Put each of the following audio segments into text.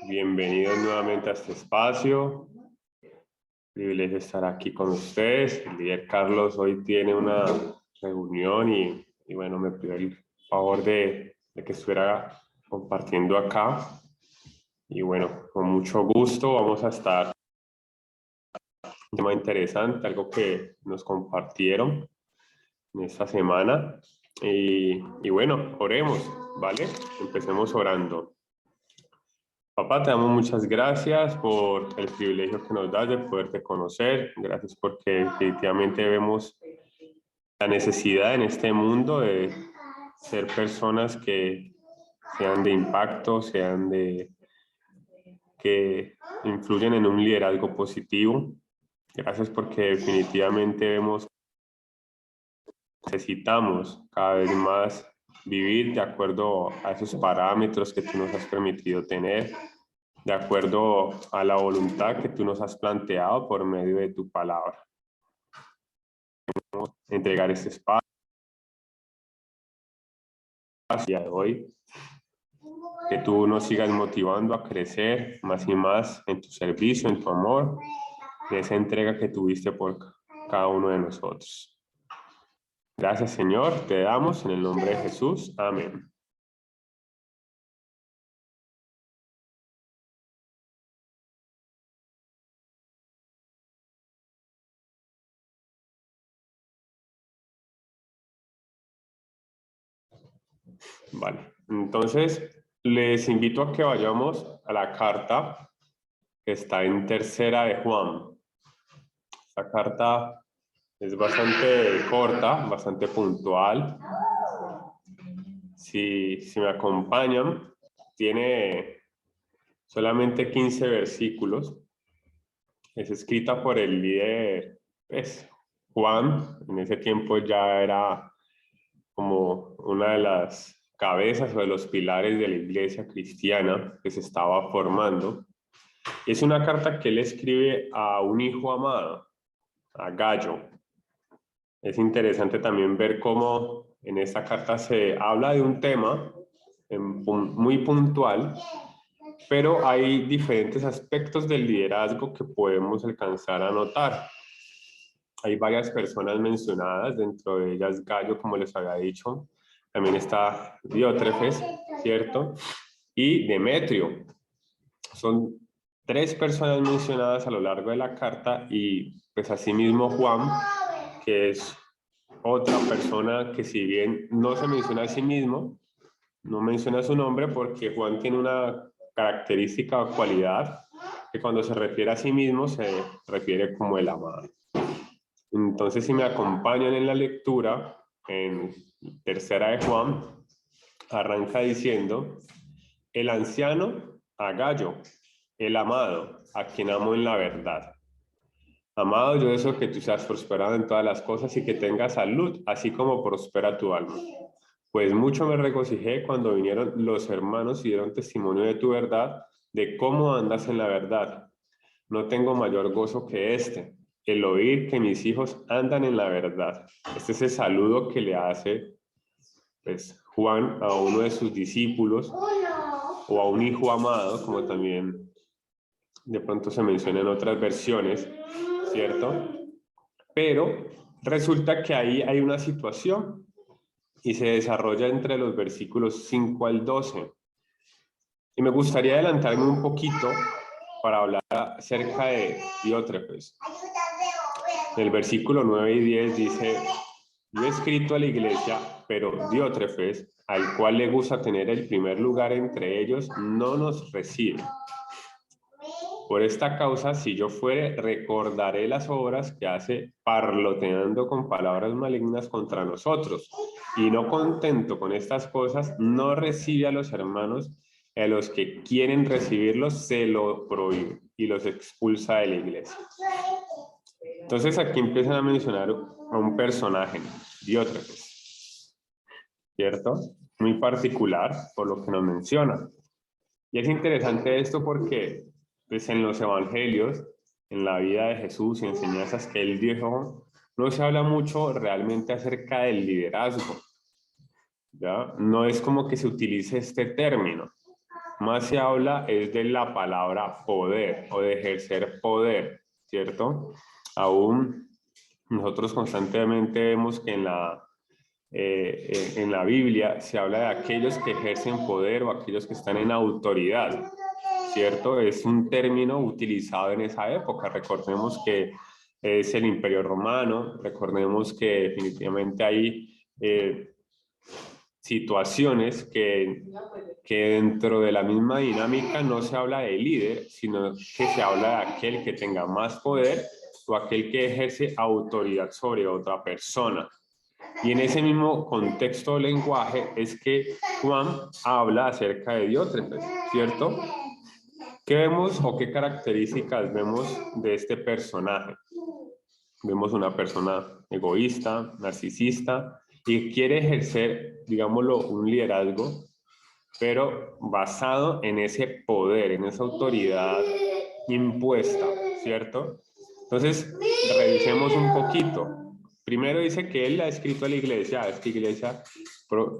Bienvenidos nuevamente a este espacio. Privilegio estar aquí con ustedes. El líder Carlos hoy tiene una reunión y bueno, me pidió el favor de que estuviera compartiendo acá. Y bueno, con mucho gusto vamos a estar un tema interesante, algo que nos compartieron en esta semana. Y bueno, oremos, ¿vale? Empecemos orando. Papá, te damos muchas gracias por el privilegio que nos das de poderte conocer. Gracias porque definitivamente vemos la necesidad en este mundo de ser personas que sean de impacto, que influyen en un liderazgo positivo. Gracias porque definitivamente vemos que necesitamos cada vez más vivir de acuerdo a esos parámetros que tú nos has permitido tener, de acuerdo a la voluntad que tú nos has planteado por medio de tu palabra. Entregar este espacio de hoy, que tú nos sigas motivando a crecer más y más en tu servicio, en tu amor, en esa entrega que tuviste por cada uno de nosotros. Gracias, Señor, te damos en el nombre de Jesús. Amén. Vale, entonces les invito a que vayamos a la carta que está en Tercera de Juan. Esta carta es bastante corta, bastante puntual. Si me acompañan, tiene solamente 15 versículos. Es escrita por el líder, pues, Juan. En ese tiempo ya era como una de las cabezas o de los pilares de la iglesia cristiana que se estaba formando. Es una carta que él escribe a un hijo amado, a Gallo. Es interesante también ver cómo en esta carta se habla de un tema muy puntual, pero hay diferentes aspectos del liderazgo que podemos alcanzar a notar. Hay varias personas mencionadas, dentro de ellas Gallo, como les había dicho. También está Diótrefes, ¿cierto? Y Demetrio. Son tres personas mencionadas a lo largo de la carta y pues asimismo Juan, que es otra persona que si bien no se menciona a sí mismo, no menciona su nombre porque Juan tiene una característica o cualidad que cuando se refiere a sí mismo se refiere como el amado. Entonces, si me acompañan en la lectura, en Tercera de Juan, arranca diciendo: el anciano a Gallo, el amado, a quien amo en la verdad. Amado, yo deseo que tú seas prosperado en todas las cosas y que tengas salud, así como prospera tu alma. Pues mucho me regocijé cuando vinieron los hermanos y dieron testimonio de tu verdad, de cómo andas en la verdad. No tengo mayor gozo que este, el oír que mis hijos andan en la verdad. Este es el saludo que le hace, pues, Juan a uno de sus discípulos o a un hijo amado, como también de pronto se menciona en otras versiones, ¿cierto? Pero resulta que ahí hay una situación y se desarrolla entre los versículos 5 al 12. Y me gustaría adelantarme un poquito para hablar acerca de Diótrefes. En el versículo 9 y 10 dice: yo he escrito a la iglesia, pero Diótrefes, al cual le gusta tener el primer lugar entre ellos, no nos recibe. Por esta causa, si yo fuere, recordaré las obras que hace parloteando con palabras malignas contra nosotros. Y no contento con estas cosas, no recibe a los hermanos, a los que quieren recibirlos se lo prohíbe y los expulsa de la iglesia. Entonces aquí empiezan a mencionar a un personaje, Diótrefes, ¿cierto? Muy particular por lo que nos menciona. Y es interesante esto porque pues, en los evangelios, en la vida de Jesús y enseñanzas que él dijo, no se habla mucho realmente acerca del liderazgo. ¿ya? No es como que se utilice este término. Más se habla es de la palabra poder o de ejercer poder, ¿cierto? Aún nosotros constantemente vemos que en la Biblia se habla de aquellos que ejercen poder o aquellos que están en autoridad, ¿cierto? Es un término utilizado en esa época. Recordemos que es el Imperio Romano, recordemos que definitivamente hay situaciones que dentro de la misma dinámica no se habla de líder, sino que se habla de aquel que tenga más poder o aquel que ejerce autoridad sobre otra persona. Y en ese mismo contexto de lenguaje es que Juan habla acerca de Diótrefes, ¿cierto? ¿Qué vemos o qué características vemos de este personaje? Vemos una persona egoísta, narcisista y quiere ejercer, digámoslo, un liderazgo, pero basado en ese poder, en esa autoridad impuesta, ¿cierto? Entonces, revisemos un poquito. Primero dice que él ha escrito a la iglesia, esta iglesia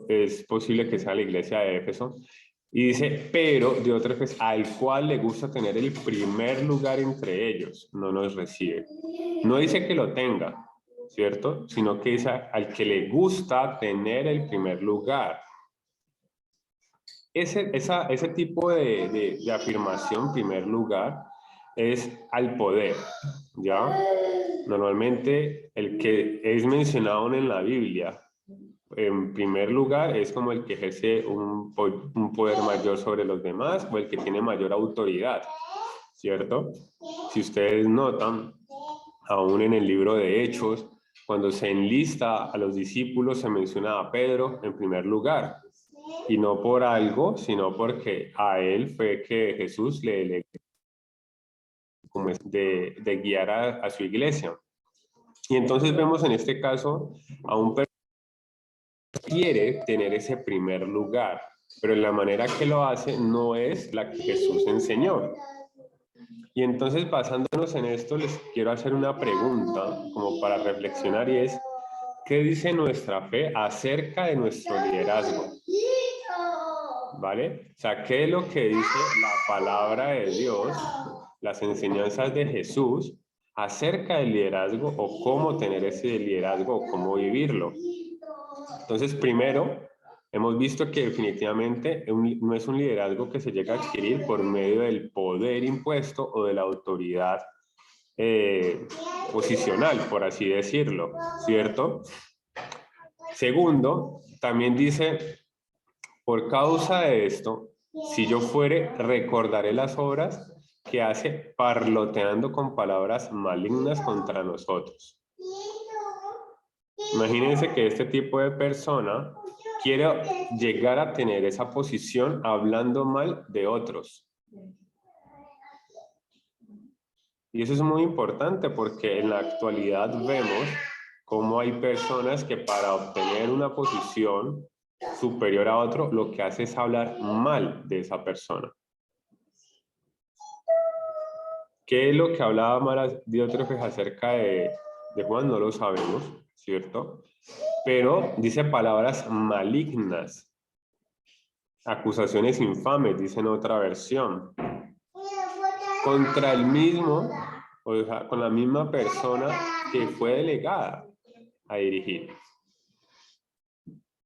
es posible que sea la iglesia de Éfeso, y dice, pero de otra vez, al cual le gusta tener el primer lugar entre ellos, no nos recibe. No dice que lo tenga, ¿cierto? Sino que dice al que le gusta tener el primer lugar. Ese tipo de afirmación, primer lugar, es al poder, ¿ya? Normalmente el que es mencionado en la Biblia, en primer lugar, es como el que ejerce un poder mayor sobre los demás o el que tiene mayor autoridad, ¿cierto? Si ustedes notan, aún en el libro de Hechos, cuando se enlista a los discípulos, se menciona a Pedro en primer lugar. Y no por algo, sino porque a él fue que Jesús le como de guiar a su iglesia. Y entonces vemos en este caso a un personaje que quiere tener ese primer lugar, pero la manera que lo hace no es la que Jesús enseñó. Y entonces basándonos en esto, les quiero hacer una pregunta como para reflexionar y es, ¿qué dice nuestra fe acerca de nuestro liderazgo? ¿Vale? O sea, ¿qué es lo que dice la palabra de Dios, las enseñanzas de Jesús acerca del liderazgo o cómo tener ese liderazgo o cómo vivirlo? Entonces, primero, hemos visto que definitivamente no es un liderazgo que se llega a adquirir por medio del poder impuesto o de la autoridad posicional, por así decirlo, ¿cierto? Segundo, también dice, por causa de esto, si yo fuere, recordaré las obras que hace parloteando con palabras malignas contra nosotros. Imagínense que este tipo de persona quiere llegar a tener esa posición hablando mal de otros. Y eso es muy importante porque en la actualidad vemos cómo hay personas que para obtener una posición superior a otro, lo que hace es hablar mal de esa persona. ¿Qué es lo que hablaba mal Diótrefes acerca de Juan? No lo sabemos, ¿cierto? Pero dice palabras malignas, acusaciones infames, dice en otra versión, contra el mismo, o sea, con la misma persona que fue delegada a dirigir,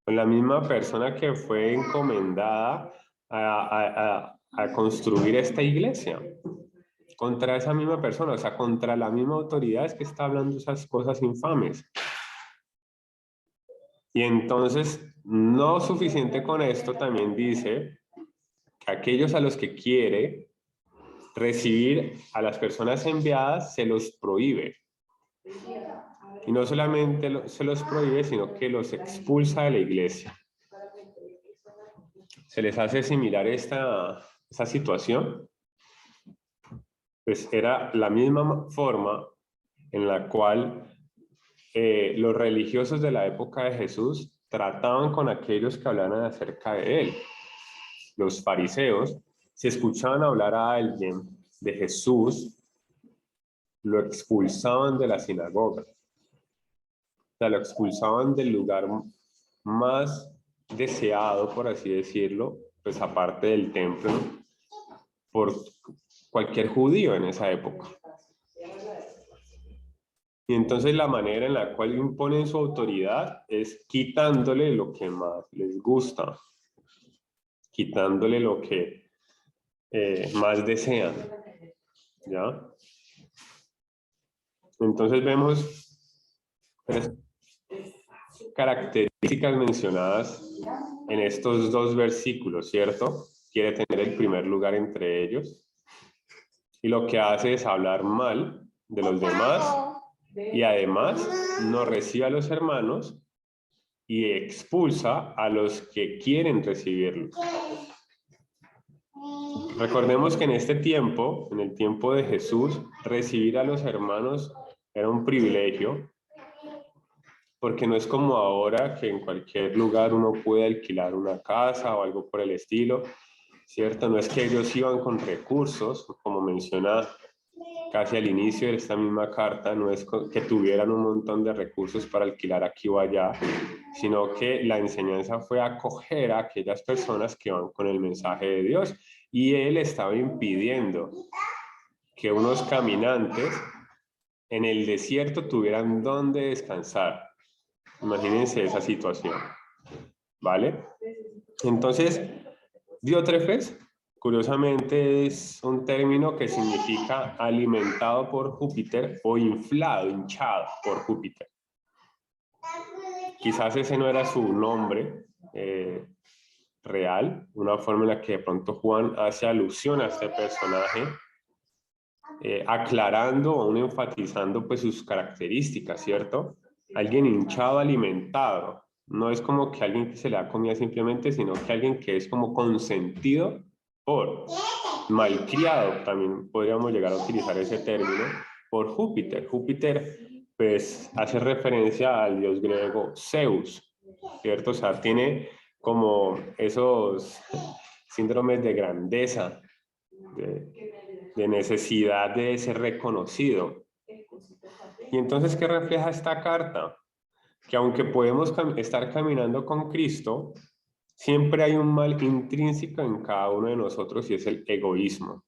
con la misma persona que fue encomendada a construir esta iglesia, contra esa misma persona, o sea, contra la misma autoridad es que está hablando esas cosas infames. Y entonces, no suficiente con esto, también dice que aquellos a los que quiere recibir a las personas enviadas se los prohíbe. Y no solamente se los prohíbe, sino que los expulsa de la iglesia. ¿Se les hace similar esta situación? Pues era la misma forma en la cual los religiosos de la época de Jesús trataban con aquellos que hablaban acerca de él. Los fariseos, si escuchaban hablar a alguien de Jesús, lo expulsaban de la sinagoga. O sea, lo expulsaban del lugar más deseado, por así decirlo, pues aparte del templo, por cualquier judío en esa época. Y entonces la manera en la cual imponen su autoridad es quitándole lo que más les gusta, quitándole lo que más desean, ¿ya? Entonces vemos tres características mencionadas en estos dos versículos, ¿cierto? Quiere tener el primer lugar entre ellos y lo que hace es hablar mal de los demás y además no recibe a los hermanos y expulsa a los que quieren recibirlo. Recordemos que en este tiempo, en el tiempo de Jesús, recibir a los hermanos era un privilegio, porque no es como ahora que en cualquier lugar uno puede alquilar una casa o algo por el estilo, ¿cierto? No es que ellos iban con recursos, como menciona casi al inicio de esta misma carta, no es que tuvieran un montón de recursos para alquilar aquí o allá, sino que la enseñanza fue acoger a aquellas personas que van con el mensaje de Dios, y él estaba impidiendo que unos caminantes en el desierto tuvieran donde descansar. Imagínense esa situación, ¿vale? Entonces, diótrefes, curiosamente, es un término que significa alimentado por Júpiter o inflado, hinchado por Júpiter. Quizás ese no era su nombre real, una forma en la que de pronto Juan hace alusión a este personaje, aclarando o aún enfatizando pues sus características, ¿cierto? Alguien hinchado, alimentado. No es como que alguien que se le da comida simplemente, sino que alguien que es como consentido por, malcriado, también podríamos llegar a utilizar ese término, por Júpiter. Júpiter, pues, hace referencia al dios griego Zeus, ¿cierto? O sea, tiene como esos síndromes de grandeza, de necesidad de ser reconocido. Y entonces, ¿qué refleja esta carta? Que aunque podemos estar caminando con Cristo, siempre hay un mal intrínseco en cada uno de nosotros y es el egoísmo.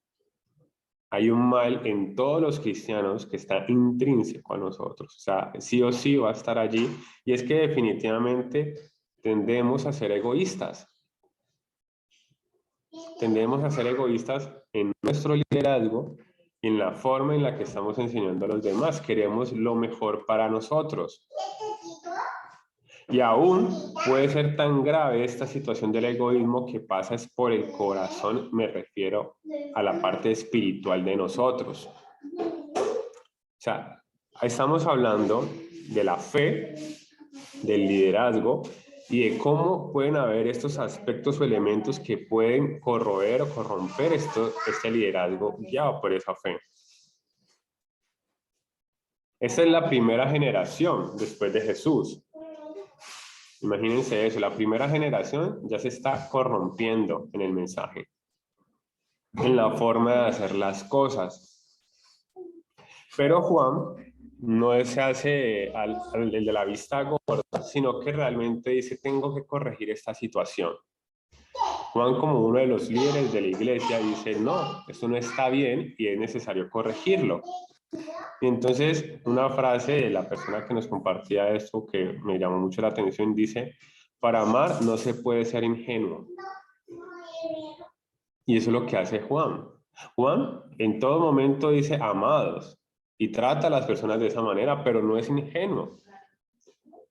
Hay un mal en todos los cristianos que está intrínseco a nosotros. O sea, sí o sí va a estar allí, y es que definitivamente tendemos a ser egoístas. Tendemos a ser egoístas en nuestro liderazgo y en la forma en la que estamos enseñando a los demás. Queremos lo mejor para nosotros. Y aún puede ser tan grave esta situación del egoísmo que pasa es por el corazón, me refiero a la parte espiritual de nosotros. O sea, estamos hablando de la fe, del liderazgo y de cómo pueden haber estos aspectos o elementos que pueden corroer o corromper este liderazgo guiado por esa fe. Esta es la primera generación después de Jesús. Imagínense eso, la primera generación ya se está corrompiendo en el mensaje, en la forma de hacer las cosas. Pero Juan no se hace el de la vista gorda, sino que realmente dice, tengo que corregir esta situación. Juan, como uno de los líderes de la iglesia, dice, no, esto no está bien y es necesario corregirlo. Y entonces una frase de la persona que nos compartía esto que me llamó mucho la atención dice, para amar no se puede ser ingenuo. Y eso es lo que hace Juan. Juan en todo momento dice amados y trata a las personas de esa manera, pero no es ingenuo.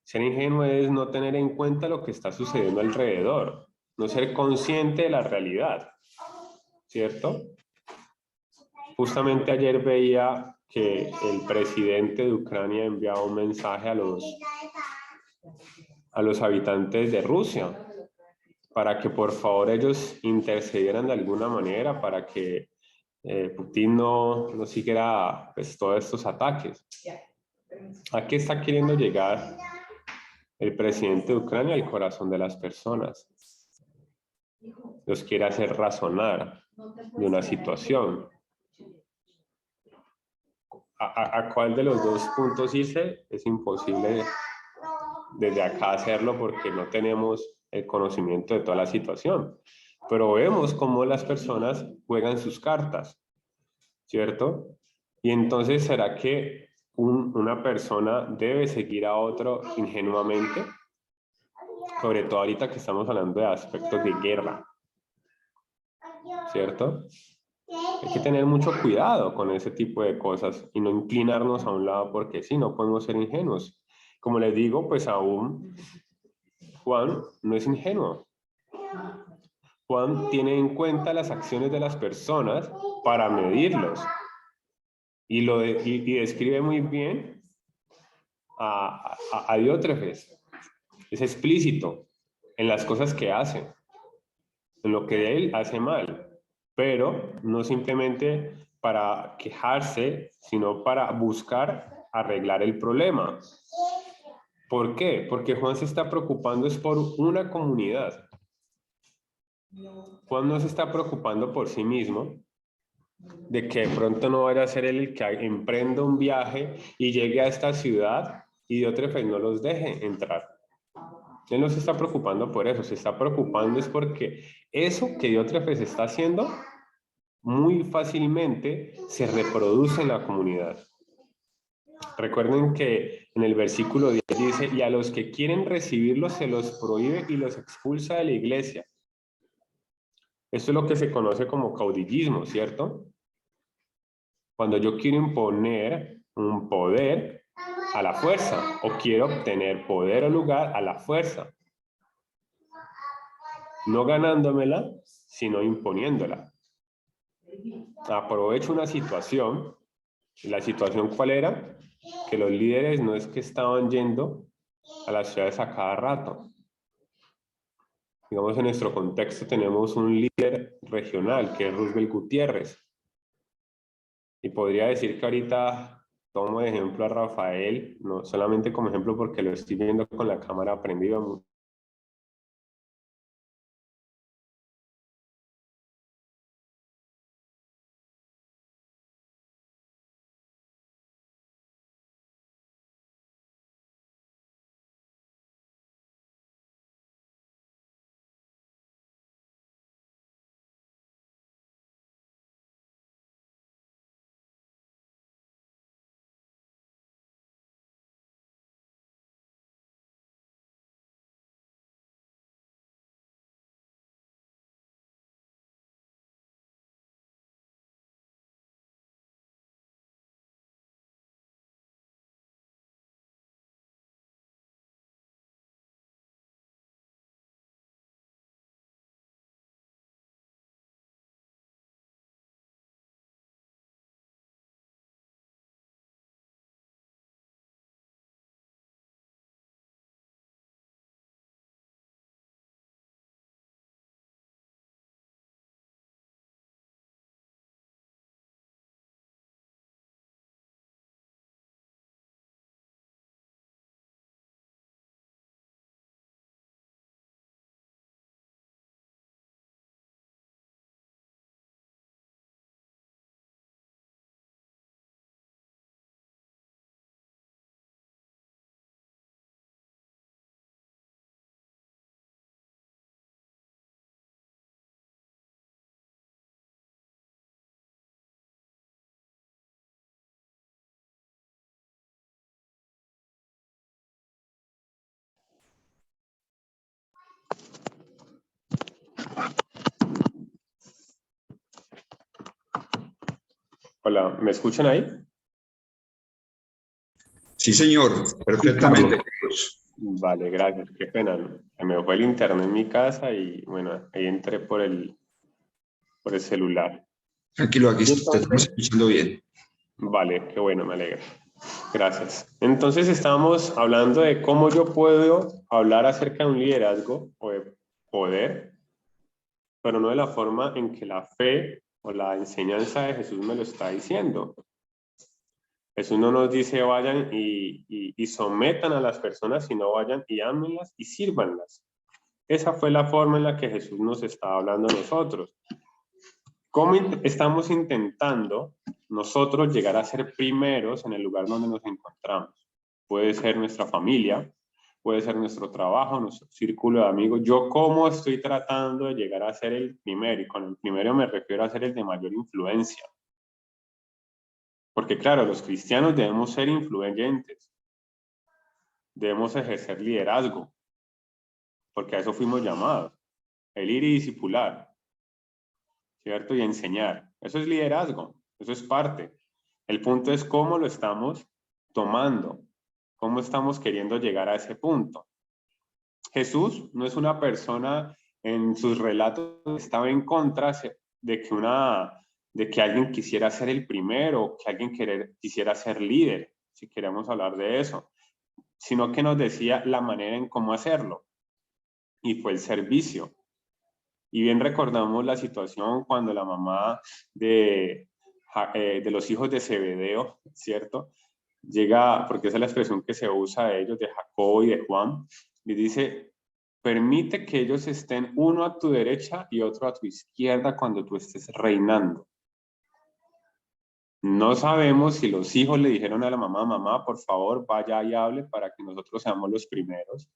Ser ingenuo es no tener en cuenta lo que está sucediendo alrededor, no ser consciente de la realidad, ¿cierto? Justamente ayer veía que el presidente de Ucrania enviaba un mensaje a los habitantes de Rusia para que por favor ellos intercedieran de alguna manera para que Putin no siguiera pues, todos estos ataques. ¿A qué está queriendo llegar el presidente de Ucrania? Al corazón de las personas. Los quiere hacer razonar de una situación. ¿A cuál de los dos puntos irse? Es imposible desde acá hacerlo porque no tenemos el conocimiento de toda la situación. Pero vemos cómo las personas juegan sus cartas, ¿cierto? Y entonces, ¿será que una persona debe seguir a otro ingenuamente? Sobre todo ahorita que estamos hablando de aspectos de guerra, ¿cierto? Hay que tener mucho cuidado con ese tipo de cosas y no inclinarnos a un lado porque sí, no podemos ser ingenuos. Como les digo, pues aún Juan no es ingenuo. Juan tiene en cuenta las acciones de las personas para medirlos y describe muy bien a Diótrefes. Es explícito en las cosas que hace, en lo que él hace mal, pero no simplemente para quejarse, sino para buscar arreglar el problema. ¿Por qué? Porque Juan se está preocupando es por una comunidad. Juan no se está preocupando por sí mismo, de que de pronto no vaya a ser él el que emprenda un viaje y llegue a esta ciudad y Diótrefes no los deje entrar. Él no se está preocupando por eso, se está preocupando es porque eso que Diótrefes está haciendo muy fácilmente se reproduce en la comunidad. Recuerden que en el versículo 10 dice, y a los que quieren recibirlos se los prohíbe y los expulsa de la iglesia. Esto es lo que se conoce como caudillismo, ¿cierto? Cuando yo quiero imponer un poder a la fuerza o quiero obtener poder o lugar a la fuerza. No ganándomela, sino imponiéndola. Aprovecho una situación. ¿La situación cuál era? Que los líderes no es que estaban yendo a las ciudades a cada rato. Digamos, en nuestro contexto tenemos un líder regional, que es Roosevelt Gutiérrez. Y podría decir que ahorita tomo de ejemplo a Rafael, no solamente como ejemplo porque lo estoy viendo con la cámara prendida. Hola, ¿me escuchan ahí? Sí, señor, perfectamente. Vale, gracias. Qué pena. Se me fue el internet en mi casa y bueno, ahí entré por el celular. Tranquilo, aquí te estamos Entonces, escuchando bien. vale, qué bueno, me alegra. Gracias. Entonces estábamos hablando de cómo yo puedo hablar acerca de un liderazgo o de poder, pero no de la forma en que la fe o la enseñanza de Jesús me lo está diciendo. Jesús no nos dice vayan y sometan a las personas, sino vayan y ámenlas y sírvanlas. Esa fue la forma en la que Jesús nos estaba hablando a nosotros. ¿Cómo estamos intentando nosotros llegar a ser primeros en el lugar donde nos encontramos? Puede ser nuestra familia, puede ser nuestro trabajo, nuestro círculo de amigos. Yo cómo estoy tratando de llegar a ser el primero, y con el primero me refiero a ser el de mayor influencia. Porque claro, los cristianos debemos ser influyentes, debemos ejercer liderazgo, porque a eso fuimos llamados, el ir y discipular, ¿cierto? Y enseñar. Eso es liderazgo, eso es parte. El punto es cómo lo estamos tomando, cómo estamos queriendo llegar a ese punto. Jesús no es una persona, en sus relatos estaba en contra de que alguien quisiera ser el primero, que alguien quisiera ser líder, si queremos hablar de eso, sino que nos decía la manera en cómo hacerlo, y fue el servicio. Y bien recordamos la situación cuando la mamá de los hijos de Zebedeo, ¿cierto? Llega, porque esa es la expresión que se usa de ellos, de Jacobo y de Juan, y dice, permite que ellos estén uno a tu derecha y otro a tu izquierda cuando tú estés reinando. No sabemos si los hijos le dijeron a la mamá, mamá, por favor, vaya y hable para que nosotros seamos los primeros.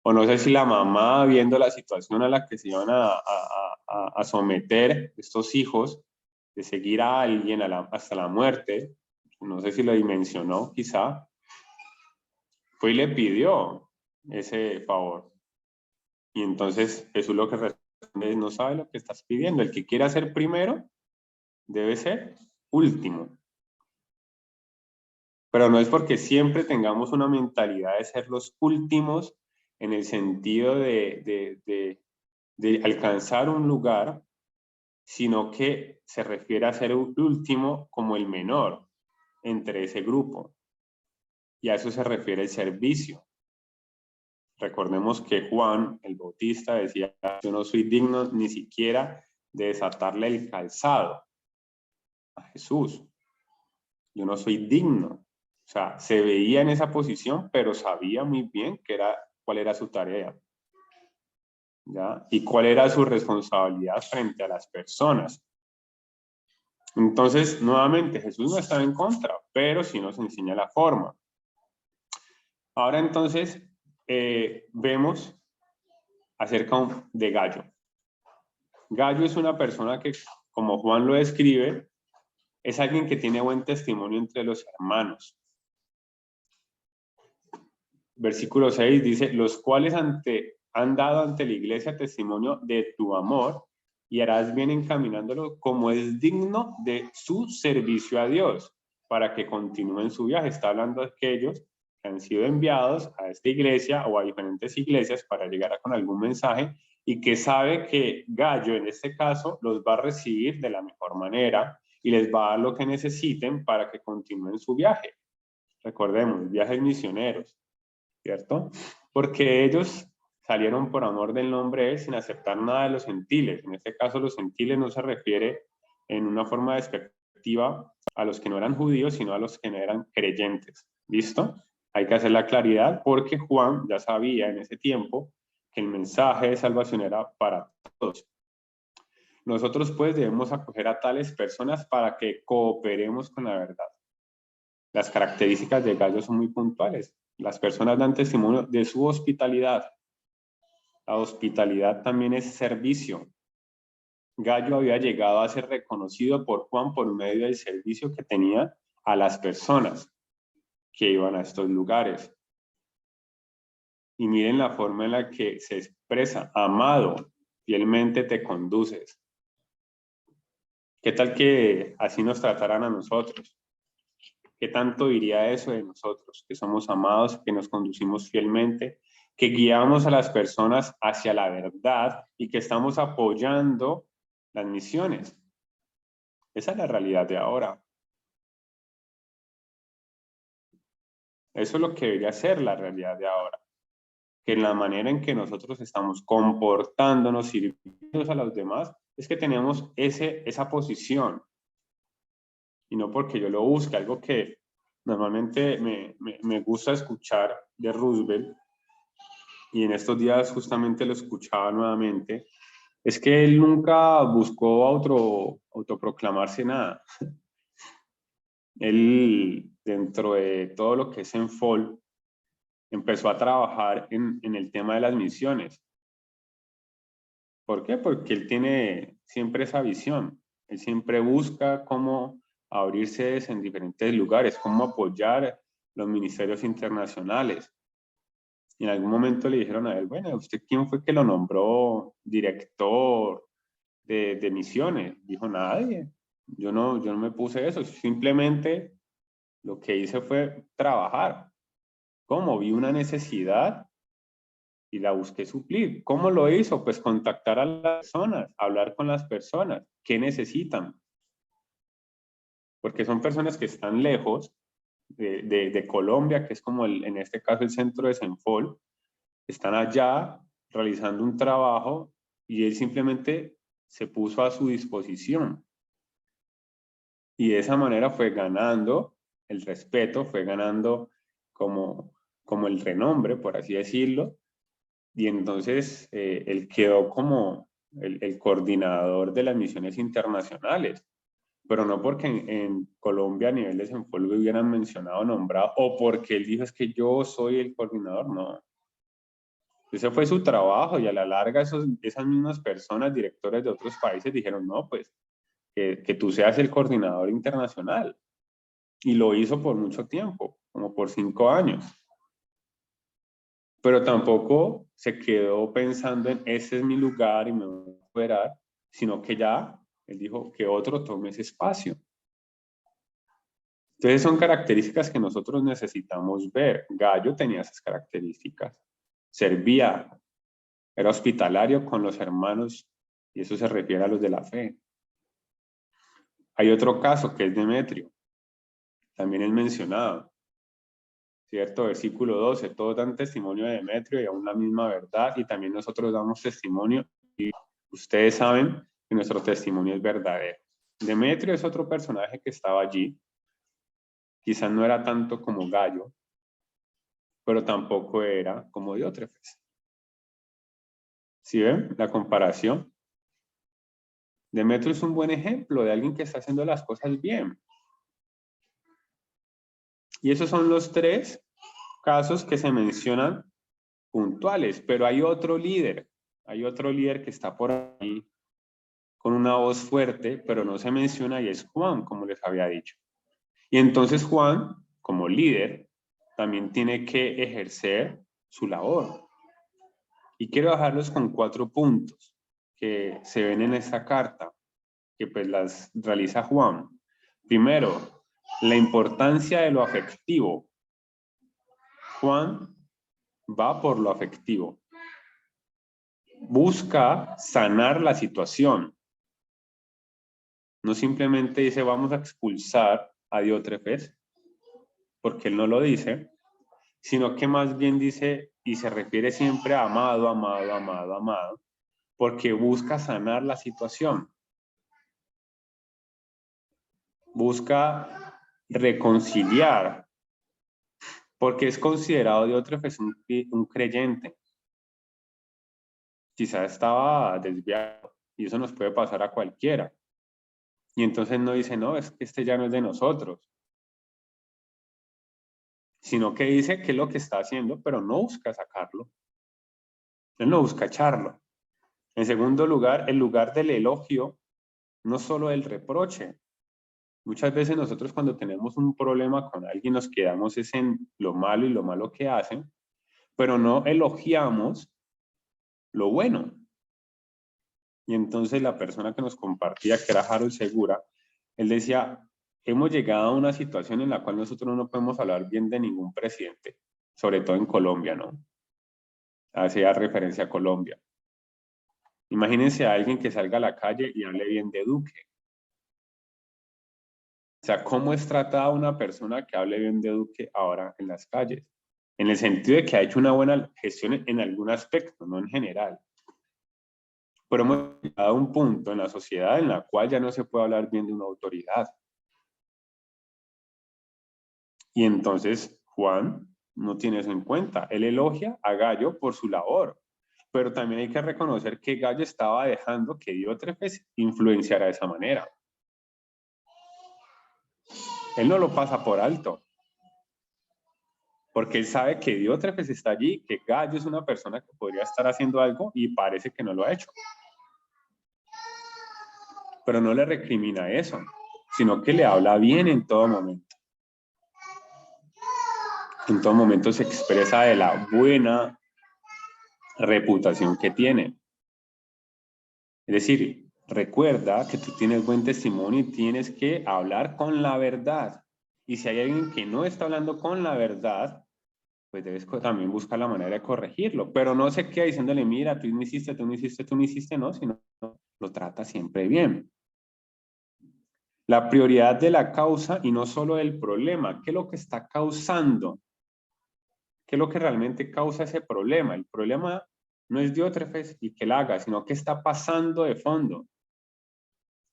O no sé si la mamá, viendo la situación a la que se iban a someter estos hijos, de seguir a alguien hasta la muerte, no sé si lo dimensionó quizá, fue y le pidió ese favor. Y entonces Jesús lo que responde es, no sabe lo que estás pidiendo. El que quiera ser primero debe ser último. Pero no es porque siempre tengamos una mentalidad de ser los últimos en el sentido de alcanzar un lugar, sino que se refiere a ser un último como el menor entre ese grupo. Y a eso se refiere el servicio. Recordemos que Juan, el Bautista, decía, yo no soy digno ni siquiera de desatarle el calzado a Jesús. Yo no soy digno. O sea, se veía en esa posición, pero sabía muy bien cuál era su tarea, ¿ya? Y cuál era su responsabilidad frente a las personas. Entonces, nuevamente, Jesús no estaba en contra, pero sí nos enseña la forma. Ahora entonces, vemos acerca de Gallo. Gallo es una persona que, como Juan lo describe, es alguien que tiene buen testimonio entre los hermanos. Versículo 6 dice, los cuales han dado ante la iglesia testimonio de tu amor y harás bien encaminándolo como es digno de su servicio a Dios, para que continúen su viaje. Está hablando de aquellos que han sido enviados a esta iglesia o a diferentes iglesias para llegar con algún mensaje y que sabe que Gallo, en este caso, los va a recibir de la mejor manera y les va a dar lo que necesiten para que continúen su viaje. Recordemos, viajes misioneros, ¿cierto? Porque ellos salieron por amor del nombre de él sin aceptar nada de los gentiles. En este caso, los gentiles no se refiere en una forma despectiva a los que no eran judíos, sino a los que no eran creyentes. ¿Listo? Hay que hacer la claridad porque Juan ya sabía en ese tiempo que el mensaje de salvación era para todos. Nosotros pues debemos acoger a tales personas para que cooperemos con la verdad. Las características de Gallo son muy puntuales. Las personas dan testimonio de su hospitalidad. La hospitalidad también es servicio. Gallo había llegado a ser reconocido por Juan por medio del servicio que tenía a las personas que iban a estos lugares. Y miren la forma en la que se expresa, amado, fielmente te conduces. ¿Qué tal que así nos trataran a nosotros? ¿Qué tanto diría eso de nosotros? Que somos amados, que nos conducimos fielmente, que guiamos a las personas hacia la verdad y que estamos apoyando las misiones. Esa es la realidad de ahora. Eso es lo que debería ser la realidad de ahora. Que en la manera en que nosotros estamos comportándonos, sirviendo a los demás, es que tenemos esa posición. Y no porque yo lo busque, algo que normalmente me gusta escuchar de Roosevelt, y en estos días justamente lo escuchaba nuevamente, es que él nunca buscó autoproclamarse nada. Él, dentro de todo lo que es en FOL, empezó a trabajar en el tema de las misiones. ¿Por qué? Porque él tiene siempre esa visión. Él siempre busca cómo abrirse en diferentes lugares, cómo apoyar los ministerios internacionales. Y en algún momento le dijeron a él, bueno, ¿usted quién fue que lo nombró director de misiones? Dijo, nadie. Yo no me puse eso. Simplemente lo que hice fue trabajar. ¿Cómo? Vi una necesidad y la busqué suplir. ¿Cómo lo hizo? Pues contactar a las personas, hablar con las personas. ¿Qué necesitan? Porque son personas que están lejos de Colombia, que es como en este caso el centro de Senfol. Están allá realizando un trabajo y él simplemente se puso a su disposición. Y de esa manera fue ganando el respeto, fue ganando como el renombre, por así decirlo. Y entonces él quedó como el coordinador de las misiones internacionales, pero no porque en Colombia a nivel de Senfol lo hubieran mencionado, nombrado, o porque él dijo es que yo soy el coordinador, no. Ese fue su trabajo y a la larga esas mismas personas, directores de otros países, dijeron, no, pues que tú seas el coordinador internacional. Y lo hizo por mucho tiempo, como por 5 años. Pero tampoco se quedó pensando en ese es mi lugar y me voy a esperar, sino que ya él dijo que otro tome ese espacio. Entonces son características que nosotros necesitamos ver. Gallo tenía esas características. Servía, era hospitalario con los hermanos y eso se refiere a los de la fe. Hay otro caso que es Demetrio. También es mencionado. ¿Cierto? Versículo 12, todos dan testimonio de Demetrio y aún la misma verdad, y también nosotros damos testimonio, y ustedes saben que nuestro testimonio es verdadero. Demetrio es otro personaje que estaba allí, quizás no era tanto como Gallo, pero tampoco era como Diótrefes. ¿Sí ven la comparación? Demetrio es un buen ejemplo de alguien que está haciendo las cosas bien. Y esos son los 3 casos que se mencionan puntuales, pero hay otro líder que está por ahí con una voz fuerte, pero no se menciona y es Juan, como les había dicho. Y entonces Juan, como líder, también tiene que ejercer su labor. Y quiero dejarlos con 4 puntos que se ven en esta carta, que pues las realiza Juan. Primero, la importancia de lo afectivo. Juan va por lo afectivo. Busca sanar la situación. No simplemente dice vamos a expulsar a Diótrefes, porque él no lo dice, sino que más bien dice y se refiere siempre a amado, amado, amado, amado, porque busca sanar la situación. Busca reconciliar, porque es considerado Diótrefes un creyente. Quizás estaba desviado y eso nos puede pasar a cualquiera. Y entonces no dice, no, es que este ya no es de nosotros, sino que dice qué es lo que está haciendo, pero no busca sacarlo. Él no busca echarlo. En segundo lugar, el lugar del elogio, no solo el reproche. Muchas veces nosotros cuando tenemos un problema con alguien nos quedamos es en lo malo y lo malo que hacen, pero no elogiamos lo bueno. Y entonces la persona que nos compartía, que era Harold Segura, él decía, hemos llegado a una situación en la cual nosotros no podemos hablar bien de ningún presidente, sobre todo en Colombia, ¿no? Hacía referencia a Colombia. Imagínense a alguien que salga a la calle y hable bien de Duque. O sea, ¿cómo es tratada una persona que hable bien de Duque ahora en las calles? En el sentido de que ha hecho una buena gestión en algún aspecto, no en general. Pero hemos llegado a un punto en la sociedad en la cual ya no se puede hablar bien de una autoridad. Y entonces Juan no tiene eso en cuenta. Él elogia a Gallo por su labor, pero también hay que reconocer que Gallo estaba dejando que Diótrefes influenciara de esa manera. Él no lo pasa por alto. Porque él sabe que Diótrefes está allí, que Gallo es una persona que podría estar haciendo algo y parece que no lo ha hecho. Pero no le recrimina eso, sino que le habla bien en todo momento. En todo momento se expresa de la buena reputación que tiene. Es decir, recuerda que tú tienes buen testimonio y tienes que hablar con la verdad. Y si hay alguien que no está hablando con la verdad, pues debes también buscar la manera de corregirlo. Pero no se queda diciéndole, mira, tú no hiciste, tú no hiciste, tú no hiciste, no, sino lo trata siempre bien. La prioridad de la causa y no solo del problema. ¿Qué es lo que está causando? ¿Qué es lo que realmente causa ese problema? El problema no es Diótrefes y que la haga, sino qué está pasando de fondo.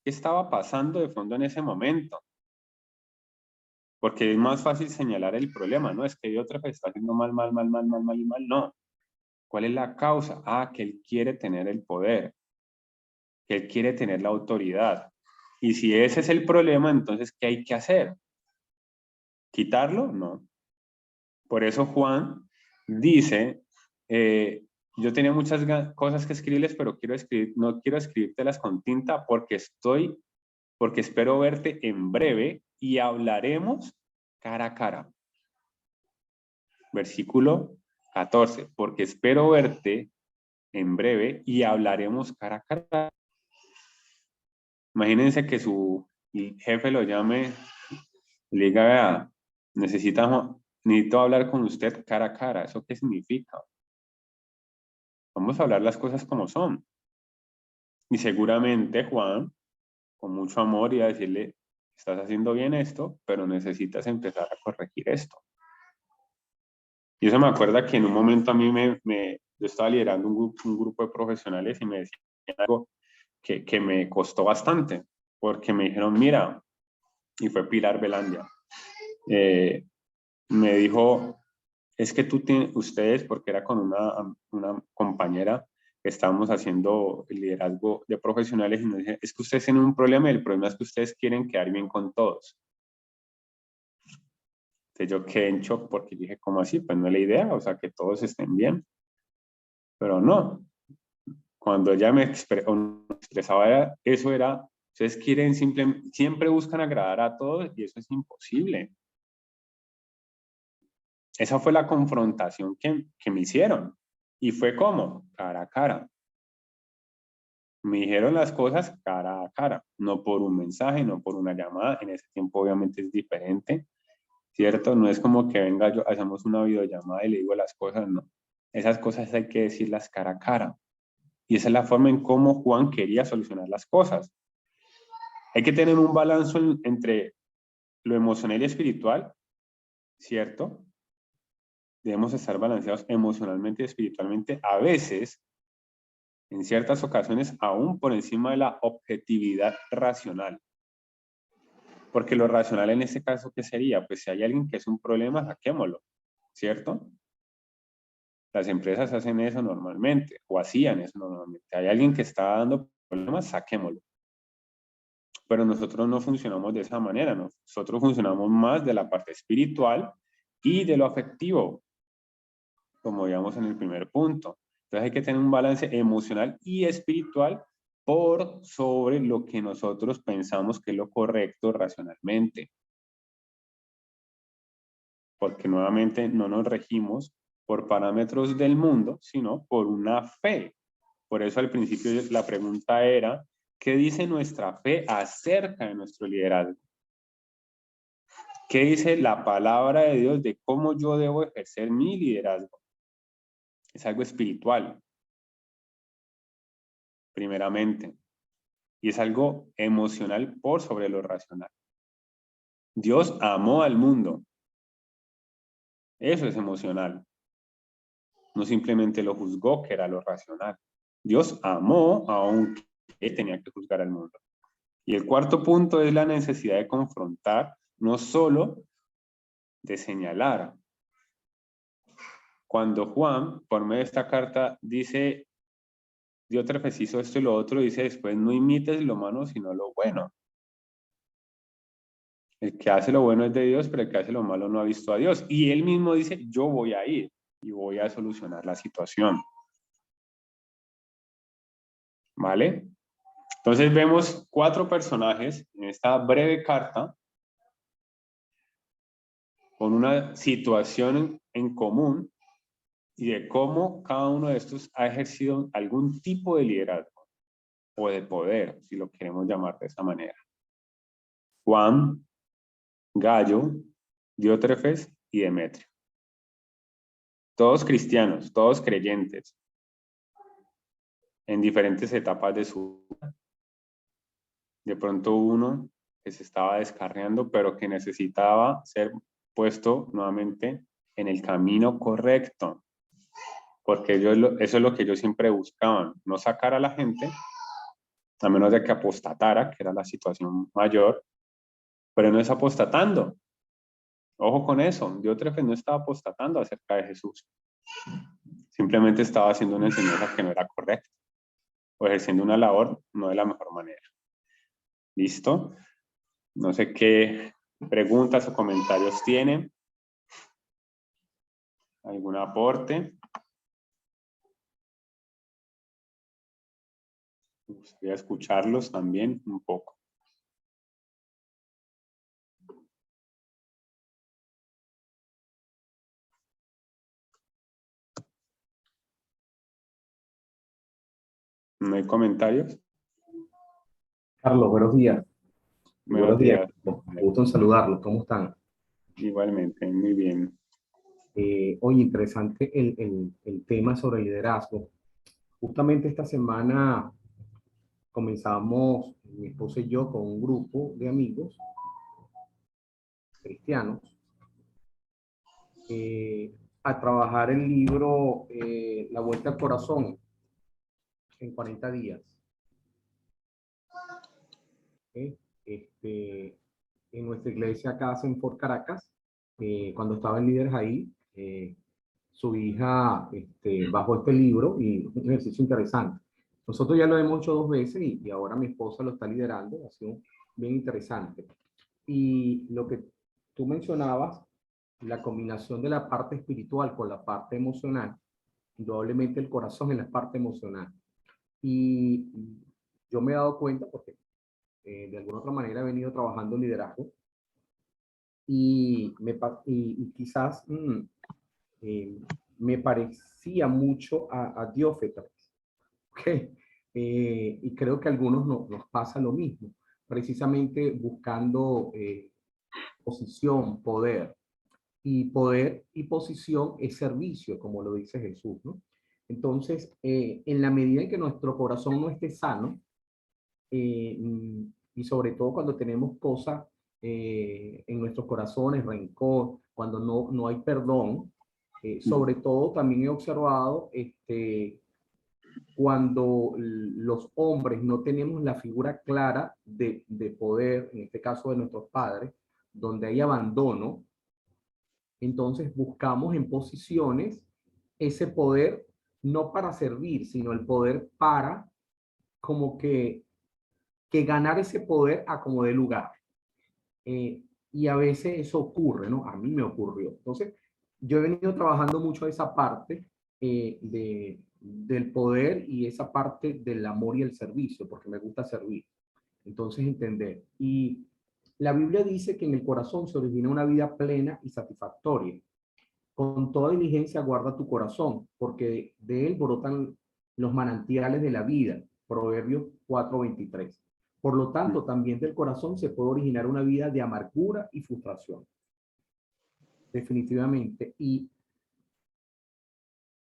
¿Qué estaba pasando de fondo en ese momento? Porque es más fácil señalar el problema, ¿no? Es que Diótrefes está haciendo mal, no. ¿Cuál es la causa? Ah, que él quiere tener el poder, que él quiere tener la autoridad. Y si ese es el problema, entonces, ¿qué hay que hacer? ¿Quitarlo? No. Por eso Juan dice, yo tenía muchas cosas que escribirles, pero no quiero escribírtelas con tinta porque espero verte en breve y hablaremos cara a cara. Versículo 14, porque espero verte en breve y hablaremos cara a cara. Imagínense que su jefe lo llame y le diga, vea, necesito hablar con usted cara a cara. ¿Eso qué significa? Vamos a hablar las cosas como son. Y seguramente Juan, con mucho amor, iba a decirle, estás haciendo bien esto, pero necesitas empezar a corregir esto. Y eso me acuerda que en un momento a mí yo estaba liderando un grupo de profesionales y me decían algo que me costó bastante, porque me dijeron, mira, y fue Pilar Velandia, me dijo, es que ustedes, porque era con una compañera que estábamos haciendo el liderazgo de profesionales, y nos dice, es que ustedes tienen un problema y el problema es que ustedes quieren quedar bien con todos. Entonces yo quedé en shock porque dije, ¿cómo así? Pues no es la idea, o sea, que todos estén bien. Pero no, cuando ella me expresaba eso era, ustedes siempre buscan agradar a todos y eso es imposible. Esa fue la confrontación que me hicieron. Y fue como, cara a cara. Me dijeron las cosas cara a cara, no por un mensaje, no por una llamada. En ese tiempo obviamente es diferente, ¿cierto? No es como que venga yo, hacemos una videollamada y le digo las cosas, no. Esas cosas hay que decirlas cara a cara. Y esa es la forma en cómo Juan quería solucionar las cosas. Hay que tener un balance entre lo emocional y espiritual, ¿cierto? Debemos estar balanceados emocionalmente y espiritualmente, a veces, en ciertas ocasiones, aún por encima de la objetividad racional. Porque lo racional en este caso, ¿qué sería? Pues si hay alguien que es un problema, saquémoslo, ¿cierto? Las empresas hacen eso normalmente, o hacían eso normalmente. Hay alguien que está dando problemas, saquémoslo. Pero nosotros no funcionamos de esa manera, ¿no? Nosotros funcionamos más de la parte espiritual y de lo afectivo, como veíamos en el primer punto. Entonces hay que tener un balance emocional y espiritual por sobre lo que nosotros pensamos que es lo correcto racionalmente. Porque nuevamente no nos regimos por parámetros del mundo, sino por una fe. Por eso al principio la pregunta era, ¿qué dice nuestra fe acerca de nuestro liderazgo? ¿Qué dice la palabra de Dios de cómo yo debo ejercer mi liderazgo? Es algo espiritual, primeramente, y es algo emocional por sobre lo racional. Dios amó al mundo. Eso es emocional. No simplemente lo juzgó, que era lo racional. Dios amó aunque él tenía que juzgar al mundo. Y el cuarto punto es la necesidad de confrontar, no solo de señalar. Cuando Juan, por medio de esta carta, dice, Diótrefes hizo esto y lo otro, dice después, no imites lo malo, sino lo bueno. El que hace lo bueno es de Dios, pero el que hace lo malo no ha visto a Dios. Y él mismo dice, yo voy a ir y voy a solucionar la situación. ¿Vale? Entonces vemos 4 personajes en esta breve carta con una situación en común y de cómo cada uno de estos ha ejercido algún tipo de liderazgo o de poder, si lo queremos llamar de esa manera. Juan, Gallo, Diótrefes y Demetrio. Todos cristianos, todos creyentes, en diferentes etapas de su vida. De pronto uno que se estaba descarriando, pero que necesitaba ser puesto nuevamente en el camino correcto. Porque eso es lo que ellos siempre buscaban, no sacar a la gente, a menos de que apostatara, que era la situación mayor, pero no es apostatando. Ojo con eso, Diótrefes no estaba apostatando acerca de Jesús. Simplemente estaba haciendo una enseñanza que no era correcta, o ejerciendo una labor no de la mejor manera. ¿Listo? No sé qué preguntas o comentarios tienen. ¿Algún aporte? Me gustaría escucharlos también un poco. ¿No hay comentarios? Carlos, buenos días. Buenos días. Me gusta en saludarlos. ¿Cómo están? Igualmente, muy bien. Oye, interesante el tema sobre liderazgo. Justamente esta semana comenzamos, mi esposa y yo, con un grupo de amigos cristianos a trabajar el libro La Vuelta al Corazón en 40 días. En nuestra iglesia acá en Fort Caracas, cuando estaba en Líderes ahí, su hija bajó este libro y un ejercicio interesante. Nosotros ya lo hemos hecho 2 veces y ahora mi esposa lo está liderando, ha sido bien interesante. Y lo que tú mencionabas, la combinación de la parte espiritual con la parte emocional, indudablemente el corazón en la parte emocional. Y yo me he dado cuenta, porque de alguna otra manera he venido trabajando liderazgo, y quizás me parecía mucho a Diófetes, ¿okay? Y creo que a algunos nos pasa lo mismo, precisamente buscando posición, poder. Y poder y posición es servicio, como lo dice Jesús, ¿no? Entonces, en la medida en que nuestro corazón no esté sano, y sobre todo cuando tenemos cosas en nuestros corazones, rencor, cuando no hay perdón, sobre todo también he observado cuando los hombres no tenemos la figura clara de poder, en este caso de nuestros padres, donde hay abandono, entonces buscamos en posiciones ese poder no para servir, sino el poder para como que ganar ese poder a como dé lugar. Y a veces eso ocurre, ¿no? A mí me ocurrió. Entonces, yo he venido trabajando mucho esa parte del poder y esa parte del amor y el servicio, porque me gusta servir. Entonces, entender. Y la Biblia dice que en el corazón se origina una vida plena y satisfactoria. Con toda diligencia guarda tu corazón, porque de él brotan los manantiales de la vida. Proverbios 4:23. Por lo tanto, también del corazón se puede originar una vida de amargura y frustración. Definitivamente. Y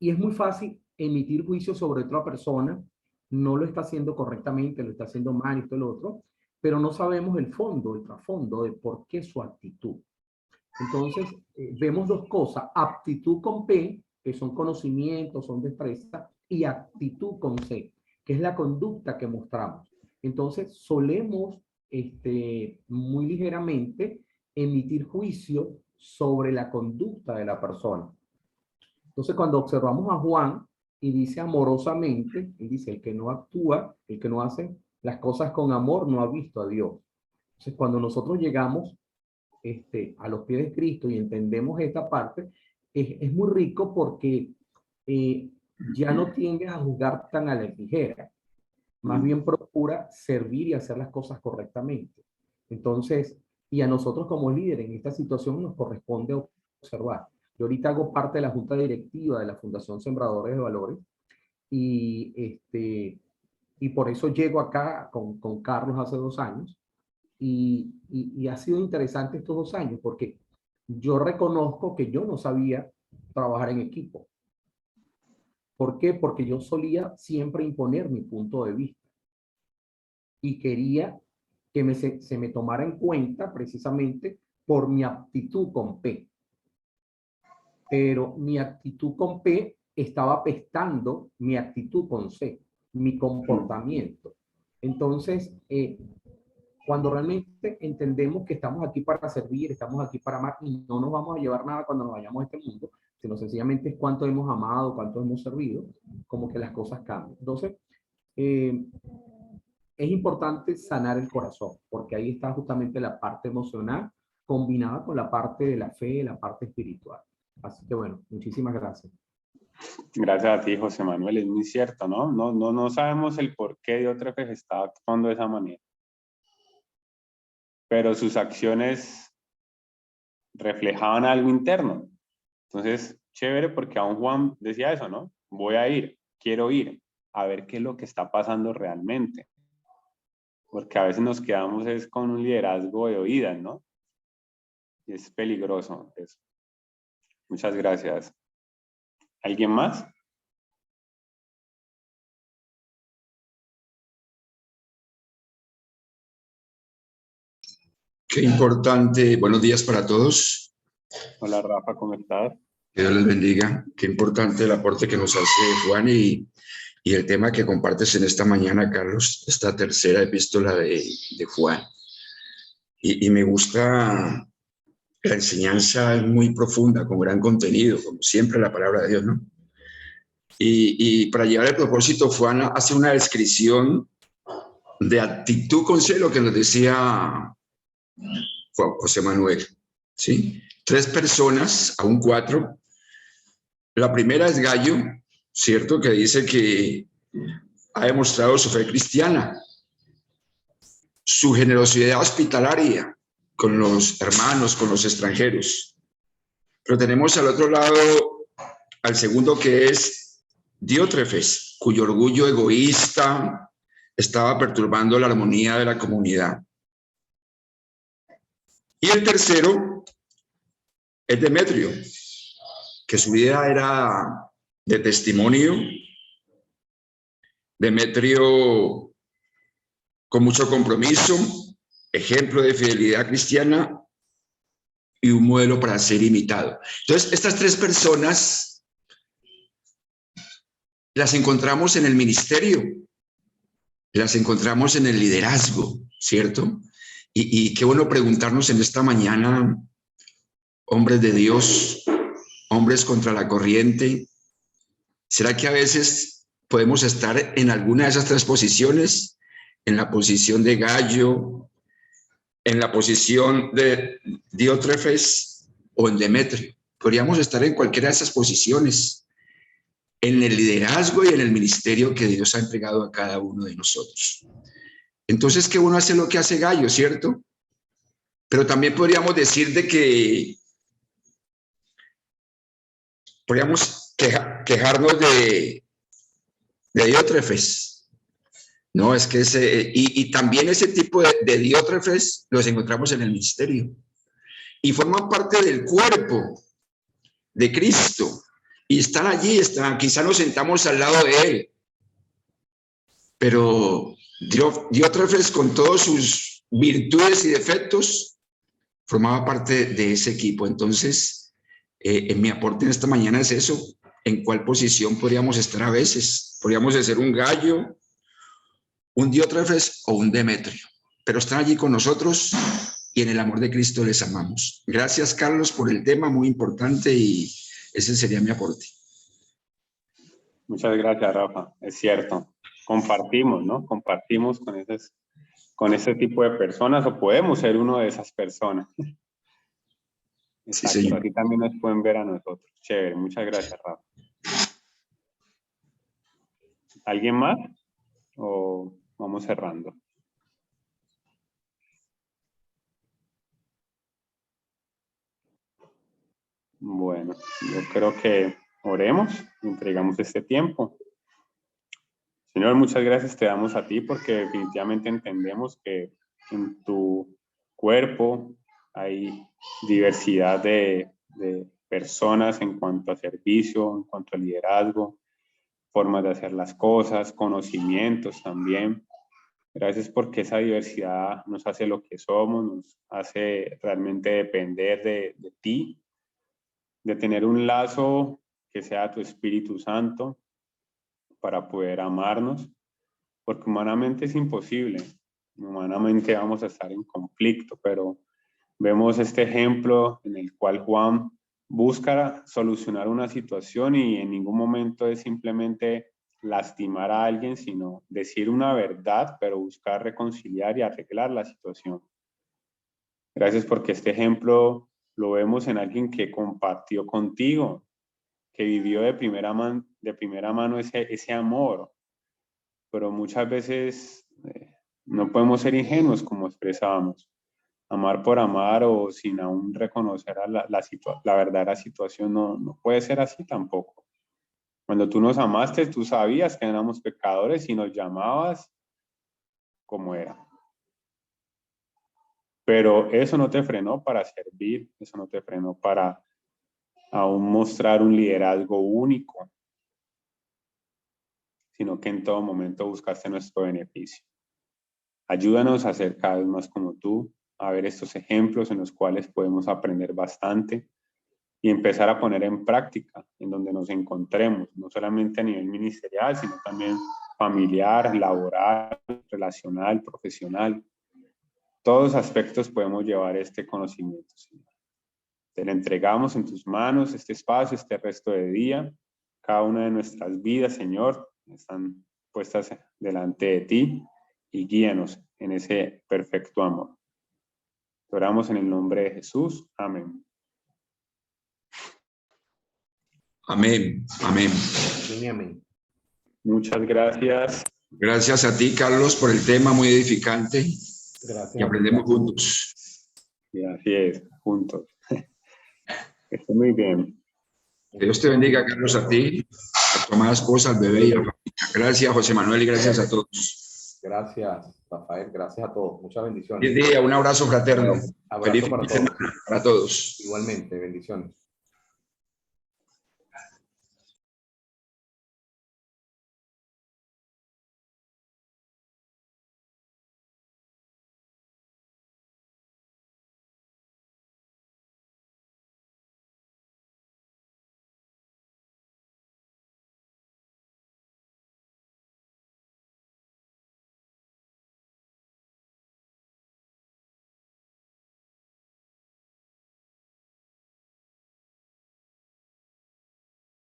es muy fácil emitir juicio sobre otra persona. No lo está haciendo correctamente, lo está haciendo mal y todo lo otro, pero no sabemos el fondo, el trasfondo de por qué su actitud. Entonces, vemos 2 cosas: aptitud con P, que son conocimientos, son destrezas, y actitud con C, que es la conducta que mostramos. Entonces, solemos muy ligeramente emitir juicio sobre la conducta de la persona. Entonces, cuando observamos a Juan y dice amorosamente, él dice, el que no actúa, el que no hace las cosas con amor, no ha visto a Dios. Entonces, cuando nosotros llegamos a los pies de Cristo y entendemos esta parte, es muy rico porque ya no tiendes a juzgar tan a la ligera. Más bien procura servir y hacer las cosas correctamente. Entonces, y a nosotros como líderes en esta situación nos corresponde observar. Yo ahorita hago parte de la junta directiva de la Fundación Sembradores de Valores y, y por eso llego acá con Carlos hace 2 años y ha sido interesante estos 2 años porque yo reconozco que yo no sabía trabajar en equipo. ¿Por qué? Porque yo solía siempre imponer mi punto de vista y quería que se me tomara en cuenta precisamente por mi aptitud con P. Pero mi actitud con P estaba pestando mi actitud con C, mi comportamiento. Entonces, cuando realmente entendemos que estamos aquí para servir, estamos aquí para amar y no nos vamos a llevar nada cuando nos vayamos a este mundo, sino sencillamente es cuánto hemos amado, cuánto hemos servido, como que las cosas cambian. Entonces, es importante sanar el corazón, porque ahí está justamente la parte emocional combinada con la parte de la fe, la parte espiritual. Así que bueno, muchísimas gracias. Gracias a ti, José Manuel. Es muy cierto, ¿no? No sabemos el por qué Diótrefes estaba actuando de esa manera. Pero sus acciones reflejaban algo interno. Entonces, chévere, porque aún Juan decía eso, ¿no? Voy a ir, quiero ir, a ver qué es lo que está pasando realmente. Porque a veces nos quedamos es con un liderazgo de oídas, ¿no? Y es peligroso eso. Muchas gracias. ¿Alguien más? Qué importante. Buenos días para todos. Hola, Rafa, ¿cómo estás? Que Dios les bendiga. Qué importante el aporte que nos hace Juan y el tema que compartes en esta mañana, Carlos, esta tercera epístola de Juan. Y me gusta, la enseñanza es muy profunda, con gran contenido, como siempre la palabra de Dios, ¿no? Y para llevar el propósito, Juan hace una descripción de actitud con C, lo que nos decía José Manuel, ¿sí? 3 personas, aún 4. La primera es Gallo, ¿cierto? Que dice que ha demostrado su fe cristiana, su generosidad hospitalaria con los hermanos, con los extranjeros. Pero tenemos al otro lado al segundo, que es Diótrefes, cuyo orgullo egoísta estaba perturbando la armonía de la comunidad. Y el tercero es Demetrio, que su vida era de testimonio. Demetrio con mucho compromiso, ejemplo de fidelidad cristiana y un modelo para ser imitado. Entonces, estas 3 personas las encontramos en el ministerio, las encontramos en el liderazgo, ¿cierto? Y qué bueno preguntarnos en esta mañana, hombres de Dios, hombres contra la corriente, ¿será que a veces podemos estar en alguna de esas 3 posiciones? En la posición de Gallo, en la posición de Diótrefes o en Demetrio. Podríamos estar en cualquiera de esas posiciones, en el liderazgo y en el ministerio que Dios ha entregado a cada uno de nosotros. Entonces, qué bueno hacer lo que hace Gallo, ¿cierto? Pero también podríamos decir de que podríamos quejarnos de Diótrefes. No, es que y también ese tipo de Diótrefes los encontramos en el ministerio y forman parte del cuerpo de Cristo y están allí, quizá nos sentamos al lado de él, pero Diótrefes, con todas sus virtudes y defectos, formaba parte de ese equipo. Entonces, en mi aporte en esta mañana es eso: ¿en cuál posición podríamos estar a veces? Podríamos ser un Gallo, un Diótrefes o un Demetrio, pero están allí con nosotros y en el amor de Cristo les amamos. Gracias, Carlos, por el tema, muy importante, y ese sería mi aporte. Muchas gracias, Rafa. Es cierto. Compartimos, ¿no? Compartimos con ese tipo de personas, o podemos ser uno de esas personas. Sí, Exacto, señor. así también nos pueden ver a nosotros. Chévere, muchas gracias, Rafa. ¿Alguien más? ¿O vamos cerrando? Bueno, yo creo que oremos, entregamos este tiempo. Señor, muchas gracias te damos a ti porque definitivamente entendemos que en tu cuerpo hay diversidad de personas en cuanto a servicio, en cuanto a liderazgo, formas de hacer las cosas, conocimientos también. Gracias porque esa diversidad nos hace lo que somos, nos hace realmente depender de ti, de tener un lazo que sea tu Espíritu Santo para poder amarnos, porque humanamente es imposible. Humanamente vamos a estar en conflicto, pero vemos este ejemplo en el cual Juan busca solucionar una situación y en ningún momento es simplemente lastimar a alguien, sino decir una verdad, pero buscar reconciliar y arreglar la situación. Gracias porque este ejemplo lo vemos en alguien que compartió contigo, que vivió de primera mano ese amor, pero muchas veces no podemos ser ingenuos como expresábamos. Amar por amar o sin aún reconocer la verdadera situación no puede ser así tampoco. Cuando tú nos amaste, tú sabías que éramos pecadores y nos llamabas como era. Pero eso no te frenó para servir, eso no te frenó para aún mostrar un liderazgo único, sino que en todo momento buscaste nuestro beneficio. Ayúdanos a ser cada vez más como tú, a ver estos ejemplos en los cuales podemos aprender bastante y empezar a poner en práctica en donde nos encontremos, no solamente a nivel ministerial, sino también familiar, laboral, relacional, profesional. Todos aspectos podemos llevar este conocimiento, Señor. Te lo entregamos en tus manos, este espacio, este resto de día. Cada una de nuestras vidas, Señor, están puestas delante de ti y guíanos en ese perfecto amor. Te oramos en el nombre de Jesús. Amén. Amén, amén. Amén, amén. Muchas gracias. Gracias a ti, Carlos, por el tema muy edificante Gracias. y aprendemos juntos. Y así es, juntos. Que esté muy bien. Que Dios te bendiga, Carlos, a ti, a tu amada esposa, al bebé y a la familia. Gracias, José Manuel, y gracias a todos. Gracias, Rafael. Gracias a todos. Muchas bendiciones. Feliz día, un abrazo fraterno. Abrazo Feliz para semana todos. para todos. Igualmente, bendiciones.